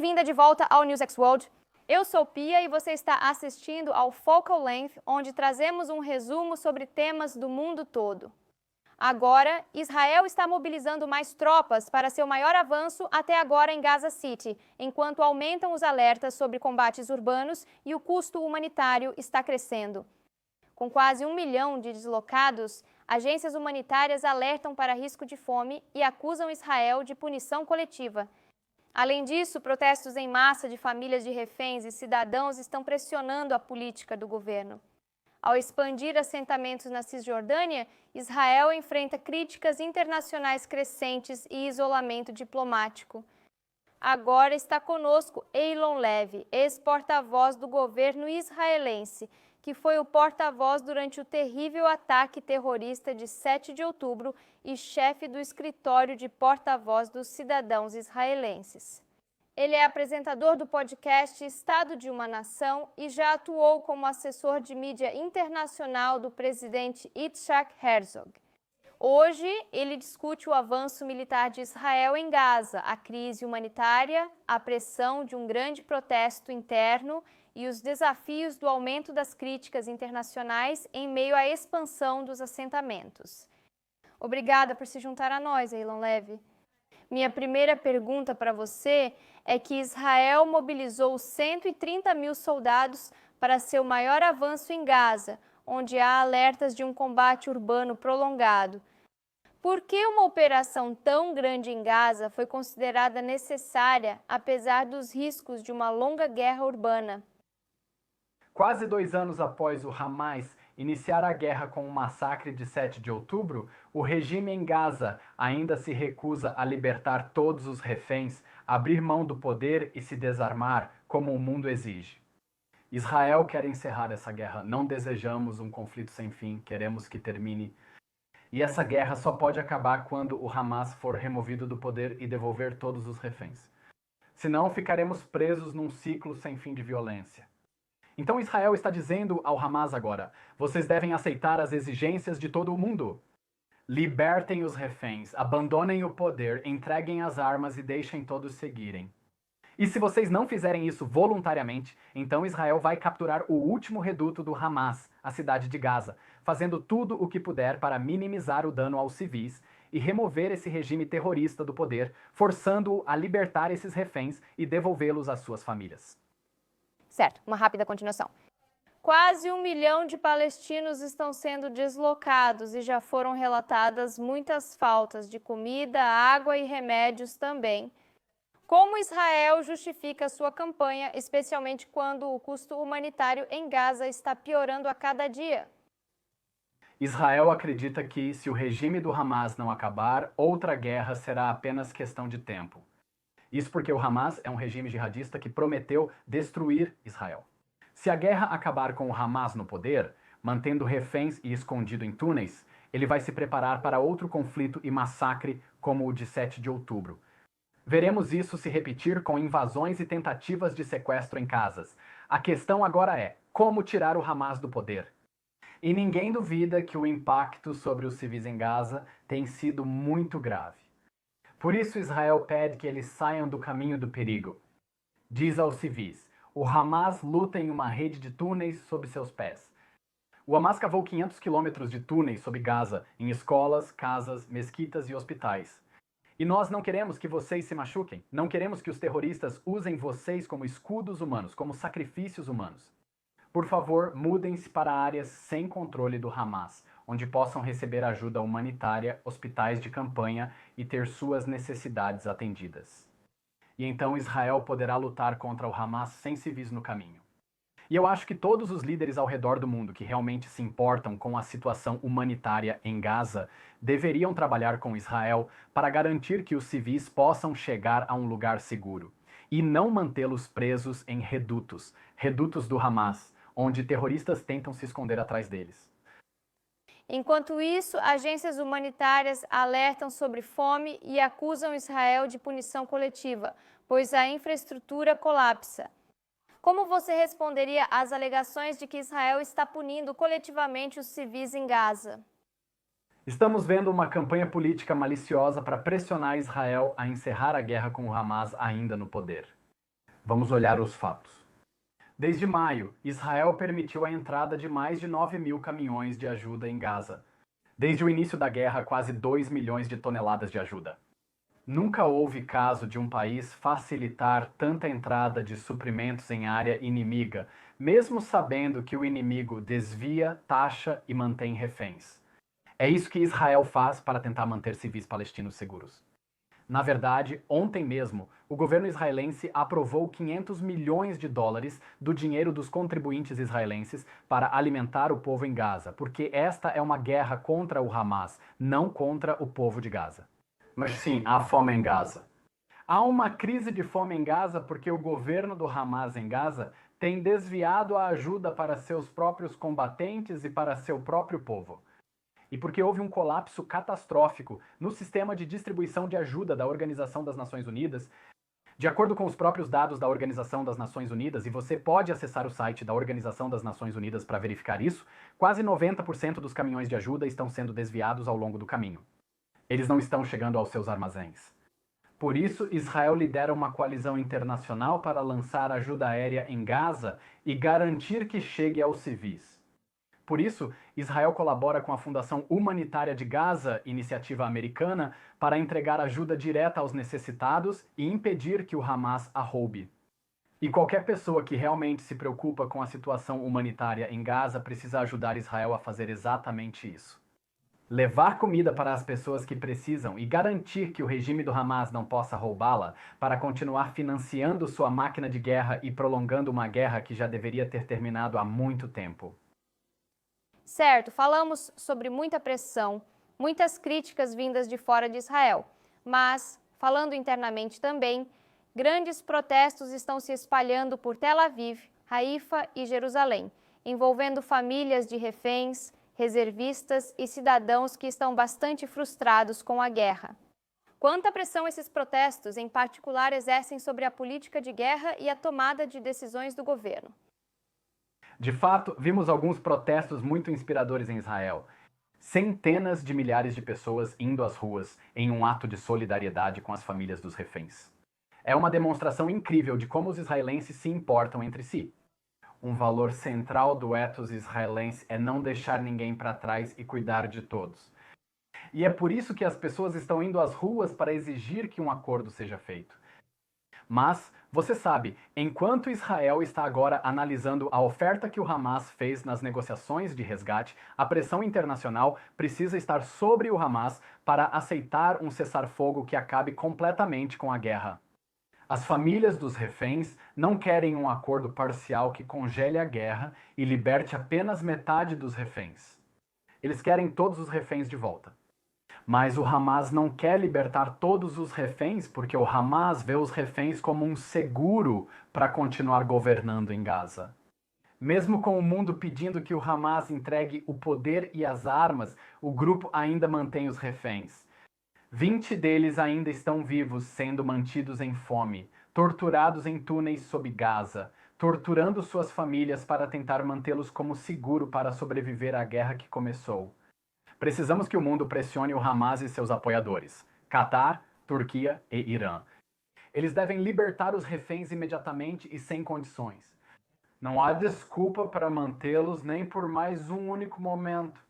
Bem-vinda de volta ao NewsX World. Eu sou Pia e você está assistindo ao Focal Length, onde trazemos um resumo sobre temas do mundo todo. Agora, Israel está mobilizando mais tropas para seu maior avanço até agora em Gaza City, enquanto aumentam os alertas sobre combates urbanos e o custo humanitário está crescendo. Com quase 1 milhão de deslocados, agências humanitárias alertam para risco de fome e acusam Israel de punição coletiva. Além disso, protestos em massa de famílias de reféns e cidadãos estão pressionando a política do governo. Ao expandir assentamentos na Cisjordânia, Israel enfrenta críticas internacionais crescentes e isolamento diplomático. Agora está conosco Eylon Levy, ex-porta-voz do governo israelense, que foi o porta-voz durante o terrível ataque terrorista de 7 de outubro e chefe do escritório de porta-voz dos cidadãos israelenses. Ele é apresentador do podcast Estado de uma Nação e já atuou como assessor de mídia internacional do presidente Yitzhak Herzog. Hoje, ele discute o avanço militar de Israel em Gaza, a crise humanitária, a pressão de um grande protesto interno e os desafios do aumento das críticas internacionais em meio à expansão dos assentamentos. Obrigada por se juntar a nós, Eylon Levy. Minha primeira pergunta para você é que Israel mobilizou 130 mil soldados para seu maior avanço em Gaza, onde há alertas de um combate urbano prolongado. Por que uma operação tão grande em Gaza foi considerada necessária, apesar dos riscos de uma longa guerra urbana? Quase 2 anos após o Hamas iniciar a guerra com o massacre de 7 de outubro, o regime em Gaza ainda se recusa a libertar todos os reféns, abrir mão do poder e se desarmar, como o mundo exige. Israel quer encerrar essa guerra. Não desejamos um conflito sem fim, queremos que termine. E essa guerra só pode acabar quando o Hamas for removido do poder e devolver todos os reféns. Senão, ficaremos presos num ciclo sem fim de violência. Então Israel está dizendo ao Hamas agora: vocês devem aceitar as exigências de todo o mundo. Libertem os reféns, abandonem o poder, entreguem as armas e deixem todos seguirem. E se vocês não fizerem isso voluntariamente, então Israel vai capturar o último reduto do Hamas, a cidade de Gaza, fazendo tudo o que puder para minimizar o dano aos civis e remover esse regime terrorista do poder, forçando-o a libertar esses reféns e devolvê-los às suas famílias. Certo, uma rápida continuação. Quase 1 milhão de palestinos estão sendo deslocados e já foram relatadas muitas faltas de comida, água e remédios também. Como Israel justifica sua campanha, especialmente quando o custo humanitário em Gaza está piorando a cada dia? Israel acredita que, se o regime do Hamas não acabar, outra guerra será apenas questão de tempo. Isso porque o Hamas é um regime jihadista que prometeu destruir Israel. Se a guerra acabar com o Hamas no poder, mantendo reféns e escondido em túneis, ele vai se preparar para outro conflito e massacre como o de 7 de outubro. Veremos isso se repetir com invasões e tentativas de sequestro em casas. A questão agora é: como tirar o Hamas do poder? E ninguém duvida que o impacto sobre os civis em Gaza tem sido muito grave. Por isso Israel pede que eles saiam do caminho do perigo. Diz aos civis: o Hamas luta em uma rede de túneis sob seus pés. O Hamas cavou 500 quilômetros de túneis sob Gaza, em escolas, casas, mesquitas e hospitais. E nós não queremos que vocês se machuquem. Não queremos que os terroristas usem vocês como escudos humanos, como sacrifícios humanos. Por favor, mudem-se para áreas sem controle do Hamas, onde possam receber ajuda humanitária, hospitais de campanha e ter suas necessidades atendidas. E então Israel poderá lutar contra o Hamas sem civis no caminho. E eu acho que todos os líderes ao redor do mundo que realmente se importam com a situação humanitária em Gaza deveriam trabalhar com Israel para garantir que os civis possam chegar a um lugar seguro e não mantê-los presos em redutos do Hamas, onde terroristas tentam se esconder atrás deles. Enquanto isso, agências humanitárias alertam sobre fome e acusam Israel de punição coletiva, pois a infraestrutura colapsa. Como você responderia às alegações de que Israel está punindo coletivamente os civis em Gaza? Estamos vendo uma campanha política maliciosa para pressionar Israel a encerrar a guerra com o Hamas ainda no poder. Vamos olhar os fatos. Desde maio, Israel permitiu a entrada de mais de 9.000 caminhões de ajuda em Gaza. Desde o início da guerra, quase 2 milhões de toneladas de ajuda. Nunca houve caso de um país facilitar tanta entrada de suprimentos em área inimiga, mesmo sabendo que o inimigo desvia, taxa e mantém reféns. É isso que Israel faz para tentar manter civis palestinos seguros. Na verdade, ontem mesmo, o governo israelense aprovou 500 milhões de dólares do dinheiro dos contribuintes israelenses para alimentar o povo em Gaza, porque esta é uma guerra contra o Hamas, não contra o povo de Gaza. Mas sim, há fome em Gaza. Há uma crise de fome em Gaza porque o governo do Hamas em Gaza tem desviado a ajuda para seus próprios combatentes e para seu próprio povo. E porque houve um colapso catastrófico no sistema de distribuição de ajuda da Organização das Nações Unidas. De acordo com os próprios dados da Organização das Nações Unidas, e você pode acessar o site da Organização das Nações Unidas para verificar isso, quase 90% dos caminhões de ajuda estão sendo desviados ao longo do caminho. Eles não estão chegando aos seus armazéns. Por isso, Israel lidera uma coalizão internacional para lançar ajuda aérea em Gaza e garantir que chegue aos civis. Por isso, Israel colabora com a Fundação Humanitária de Gaza, iniciativa americana, para entregar ajuda direta aos necessitados e impedir que o Hamas a roube. E qualquer pessoa que realmente se preocupa com a situação humanitária em Gaza precisa ajudar Israel a fazer exatamente isso. Levar comida para as pessoas que precisam e garantir que o regime do Hamas não possa roubá-la para continuar financiando sua máquina de guerra e prolongando uma guerra que já deveria ter terminado há muito tempo. Certo, falamos sobre muita pressão, muitas críticas vindas de fora de Israel, mas, falando internamente também, grandes protestos estão se espalhando por Tel Aviv, Haifa e Jerusalém, envolvendo famílias de reféns, reservistas e cidadãos que estão bastante frustrados com a guerra. Quanta pressão esses protestos, em particular, exercem sobre a política de guerra e a tomada de decisões do governo? De fato, vimos alguns protestos muito inspiradores em Israel. Centenas de milhares de pessoas indo às ruas em um ato de solidariedade com as famílias dos reféns. É uma demonstração incrível de como os israelenses se importam entre si. Um valor central do ethos israelense é não deixar ninguém para trás e cuidar de todos. E é por isso que as pessoas estão indo às ruas para exigir que um acordo seja feito. Mas, você sabe, enquanto Israel está agora analisando a oferta que o Hamas fez nas negociações de resgate, a pressão internacional precisa estar sobre o Hamas para aceitar um cessar-fogo que acabe completamente com a guerra. As famílias dos reféns não querem um acordo parcial que congele a guerra e liberte apenas metade dos reféns. Eles querem todos os reféns de volta. Mas o Hamas não quer libertar todos os reféns porque o Hamas vê os reféns como um seguro para continuar governando em Gaza. Mesmo com o mundo pedindo que o Hamas entregue o poder e as armas, o grupo ainda mantém os reféns. 20 deles ainda estão vivos, sendo mantidos em fome, torturados em túneis sob Gaza, torturando suas famílias para tentar mantê-los como seguro para sobreviver à guerra que começou. Precisamos que o mundo pressione o Hamas e seus apoiadores, Catar, Turquia e Irã. Eles devem libertar os reféns imediatamente e sem condições. Não há desculpa para mantê-los nem por mais um único momento.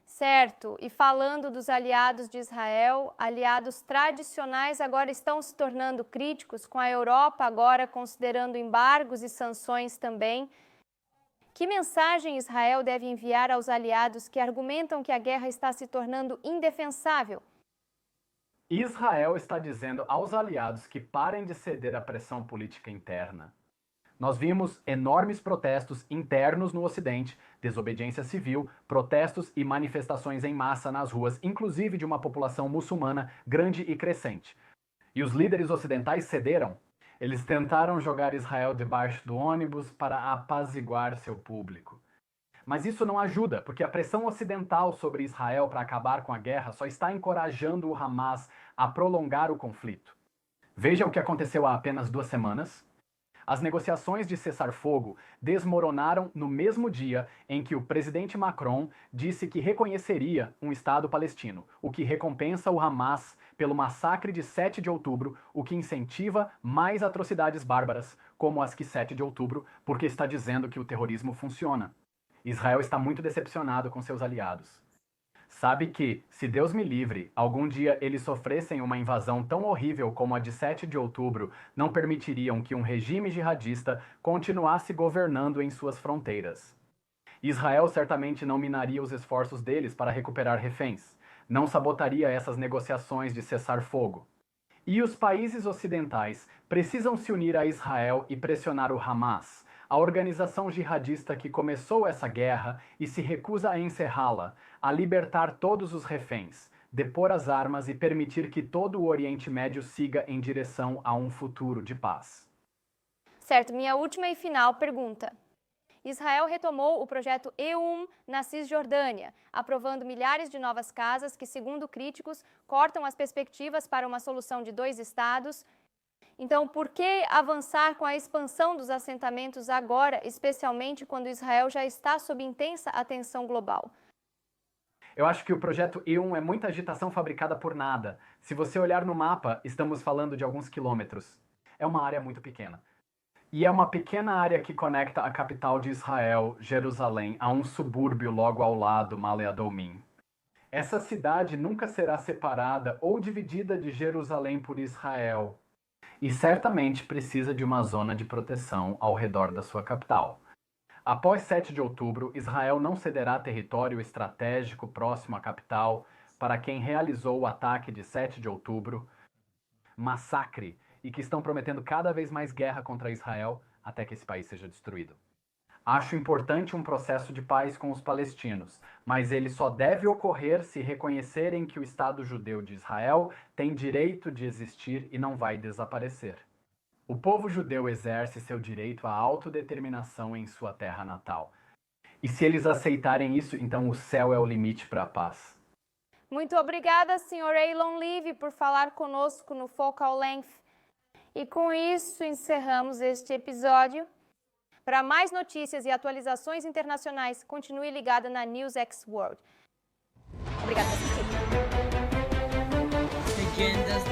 Certo, e falando dos aliados de Israel, aliados tradicionais agora estão se tornando críticos, com a Europa agora considerando embargos e sanções também. Que mensagem Israel deve enviar aos aliados que argumentam que a guerra está se tornando indefensável? Israel está dizendo aos aliados que parem de ceder à pressão política interna. Nós vimos enormes protestos internos no Ocidente, desobediência civil, protestos e manifestações em massa nas ruas, inclusive de uma população muçulmana grande e crescente. E os líderes ocidentais cederam. Eles tentaram jogar Israel debaixo do ônibus para apaziguar seu público. Mas isso não ajuda, porque a pressão ocidental sobre Israel para acabar com a guerra só está encorajando o Hamas a prolongar o conflito. Veja o que aconteceu há apenas 2 semanas. As negociações de cessar-fogo desmoronaram no mesmo dia em que o presidente Macron disse que reconheceria um Estado palestino, o que recompensa o Hamas pelo massacre de 7 de outubro, o que incentiva mais atrocidades bárbaras, como as que 7 de outubro, porque está dizendo que o terrorismo funciona. Israel está muito decepcionado com seus aliados. Sabe que, se Deus me livre, algum dia eles sofressem uma invasão tão horrível como a de 7 de outubro, não permitiriam que um regime jihadista continuasse governando em suas fronteiras. Israel certamente não minaria os esforços deles para recuperar reféns, não sabotaria essas negociações de cessar-fogo. E os países ocidentais precisam se unir a Israel e pressionar o Hamas, a organização jihadista que começou essa guerra e se recusa a encerrá-la, a libertar todos os reféns, depor as armas e permitir que todo o Oriente Médio siga em direção a um futuro de paz. Certo, minha última e final pergunta. Israel retomou o projeto E1 na Cisjordânia, aprovando milhares de novas casas que, segundo críticos, cortam as perspectivas para uma solução de 2 estados. Então, por que avançar com a expansão dos assentamentos agora, especialmente quando Israel já está sob intensa atenção global? Eu acho que o projeto E1 é muita agitação fabricada por nada. Se você olhar no mapa, estamos falando de alguns quilômetros. É uma área muito pequena. E é uma pequena área que conecta a capital de Israel, Jerusalém, a um subúrbio logo ao lado, Male Adumim. Essa cidade nunca será separada ou dividida de Jerusalém por Israel. E certamente precisa de uma zona de proteção ao redor da sua capital. Após 7 de outubro, Israel não cederá território estratégico próximo à capital para quem realizou o ataque de 7 de outubro, massacre, e que estão prometendo cada vez mais guerra contra Israel até que esse país seja destruído. Acho importante um processo de paz com os palestinos, mas ele só deve ocorrer se reconhecerem que o Estado judeu de Israel tem direito de existir e não vai desaparecer. O povo judeu exerce seu direito à autodeterminação em sua terra natal. E se eles aceitarem isso, então o céu é o limite para a paz. Muito obrigada, Sr. Eylon Levy, por falar conosco no Focal Length. E com isso encerramos este episódio. Para mais notícias e atualizações internacionais, continue ligada na NewsX World. Obrigada por assistir. Leyendas